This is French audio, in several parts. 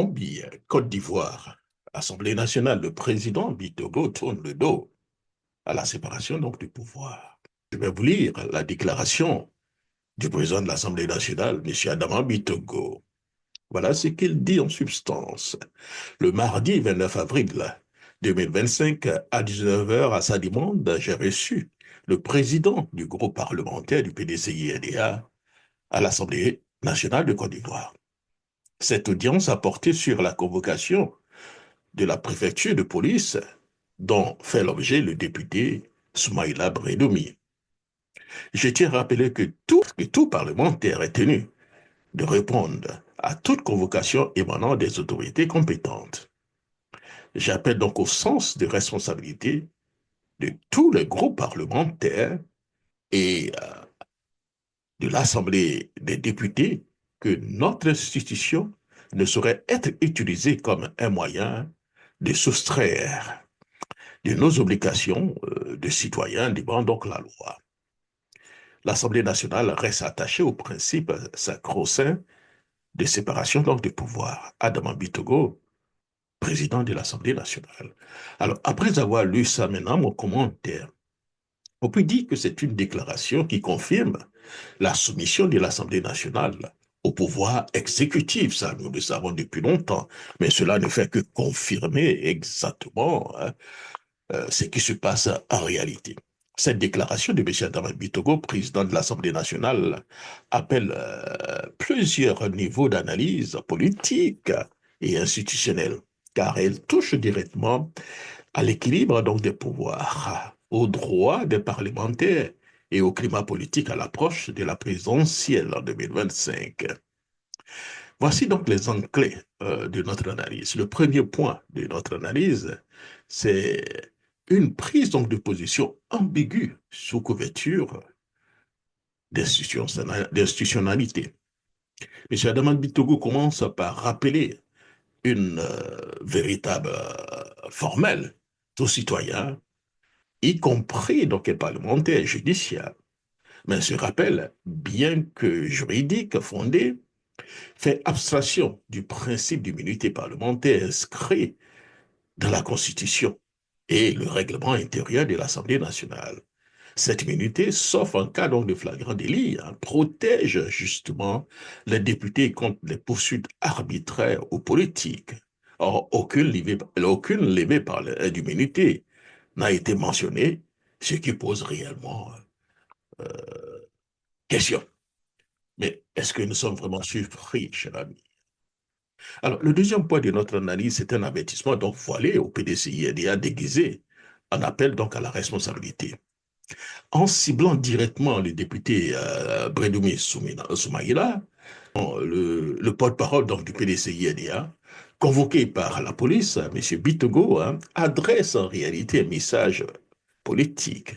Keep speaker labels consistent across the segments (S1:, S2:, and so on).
S1: Gambie, Côte d'Ivoire, Assemblée nationale, le président Bitogo tourne le dos à la séparation donc du pouvoir. Je vais vous lire la déclaration du président de l'Assemblée nationale, M. Adama Bitogo. Voilà ce qu'il dit en substance. Le mardi 29 avril 2025 à 19 heures à sa demande, j'ai reçu le président du groupe parlementaire du PDCI-NDA à l'Assemblée nationale de Côte d'Ivoire. Cette audience a porté sur la convocation de la préfecture de police dont fait l'objet le député Soumaïla Bredoumi. Je tiens à rappeler que tout parlementaire est tenu de répondre à toute convocation émanant des autorités compétentes. J'appelle donc au sens de responsabilité de tous les groupes parlementaires et de l'Assemblée des députés que notre institution ne saurait être utilisée comme un moyen de soustraire de nos obligations de citoyens devant donc la loi. L'Assemblée nationale reste attachée au principe sacro-saint de séparation donc des pouvoirs. Adama Bitogo, président de l'Assemblée nationale. Alors, après avoir lu ça maintenant, mon commentaire, on peut dire que c'est une déclaration qui confirme la soumission de l'Assemblée nationale au pouvoir exécutif. Ça, nous le savons depuis longtemps. Mais cela ne fait que confirmer exactement ce qui se passe en réalité. Cette déclaration de M. Adama Bitogo, président de l'Assemblée nationale, appelle plusieurs niveaux d'analyse politique et institutionnelle, car elle touche directement à l'équilibre donc des pouvoirs, aux droits des parlementaires et au climat politique à l'approche de la présidentielle en 2025. Voici donc les angles clés de notre analyse. Le premier point de notre analyse, c'est une prise donc de position ambiguë sous couverture d'institutionnalité. M. Adaman Bitogo commence par rappeler une véritable formelle aux citoyens, y compris donc les parlementaires judiciaires. Mais ce rappel, bien que juridique, fondé, fait abstraction du principe d'immunité parlementaire inscrit dans la Constitution et le règlement intérieur de l'Assemblée nationale. Cette immunité, sauf en cas donc de flagrant délit, protège justement les députés contre les poursuites arbitraires ou politiques. Or, aucune levée par l'immunité n'a été mentionnée, ce qui pose réellement question. Mais est-ce que nous sommes vraiment surpris, cher ami? Alors, le deuxième point de notre analyse, c'est un avertissement donc voilé au PDCI-NDA déguisé en appel donc à la responsabilité. En ciblant directement le député Bredoumi Soumaïla, le porte-parole donc du PDCI-NDA, convoqué par la police, M. Bitogo, adresse en réalité un message politique.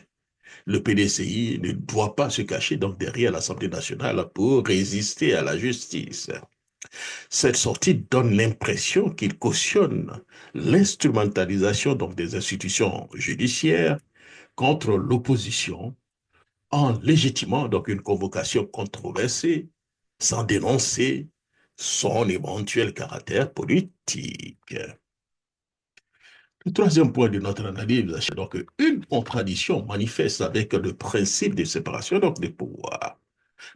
S1: Le PDCI ne doit pas se cacher donc derrière l'Assemblée nationale pour résister à la justice. Cette sortie donne l'impression qu'il cautionne l'instrumentalisation donc des institutions judiciaires contre l'opposition en légitimant donc une convocation controversée sans dénoncer son éventuel caractère politique. Le troisième point de notre analyse, c'est donc une contradiction manifeste avec le principe de séparation donc des pouvoirs.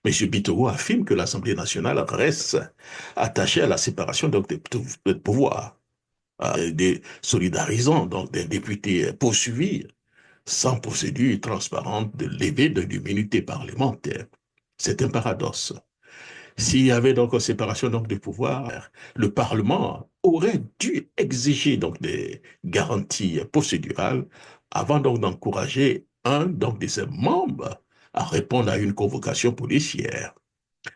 S1: M. Bitogo affirme que l'Assemblée nationale reste attachée à la séparation donc des pouvoirs, des solidarisant donc des députés poursuivis sans procédure transparente de levée de l'immunité parlementaire. C'est un paradoxe. S'il y avait donc une séparation donc des pouvoirs, le Parlement aurait dû exiger donc des garanties procédurales avant donc d'encourager un donc de ses membres à répondre à une convocation policière.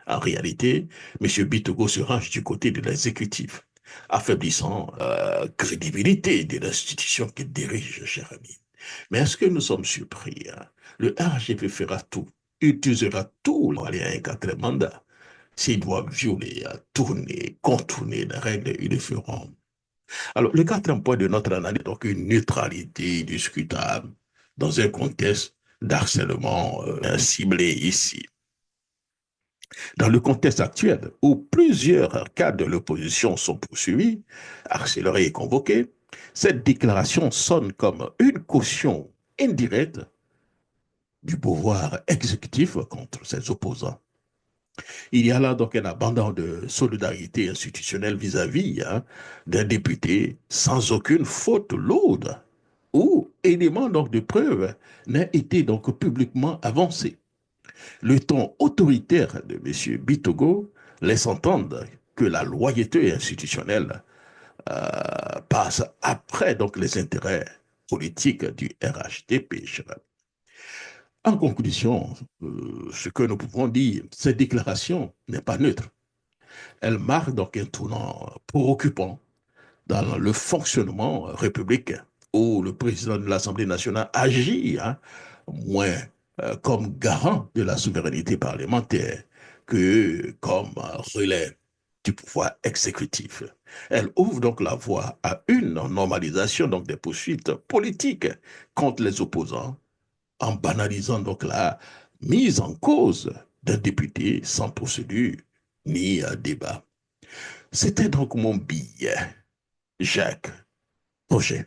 S1: En réalité, M. Bitogo se range du côté de l'exécutif, affaiblissant la crédibilité de l'institution qu'il dirige, cher ami. Mais est-ce que nous sommes surpris? Le RGP fera tout, utilisera tout pour aller à un quatrième mandat. S'ils doivent violer, tourner, contourner les règles, ils le feront. Alors, le quatrième point de notre analyse, donc une neutralité discutable dans un contexte d'harcèlement ciblé ici. Dans le contexte actuel, où plusieurs cadres de l'opposition sont poursuivis, harcelés et convoqués, cette déclaration sonne comme une caution indirecte du pouvoir exécutif contre ses opposants. Il y a là donc un abandon de solidarité institutionnelle vis-à-vis d'un député sans aucune faute lourde ou élément donc de preuve n'a été donc publiquement avancé. Le ton autoritaire de M. Bitogo laisse entendre que la loyauté institutionnelle passe après donc les intérêts politiques du RHDP. En conclusion, ce que nous pouvons dire, cette déclaration n'est pas neutre. Elle marque donc un tournant préoccupant dans le fonctionnement républicain, où le président de l'Assemblée nationale agit moins comme garant de la souveraineté parlementaire que comme relais du pouvoir exécutif. Elle ouvre donc la voie à une normalisation donc des poursuites politiques contre les opposants en banalisant donc la mise en cause d'un député sans procédure ni débat. C'était donc mon billet, Jacques Roger.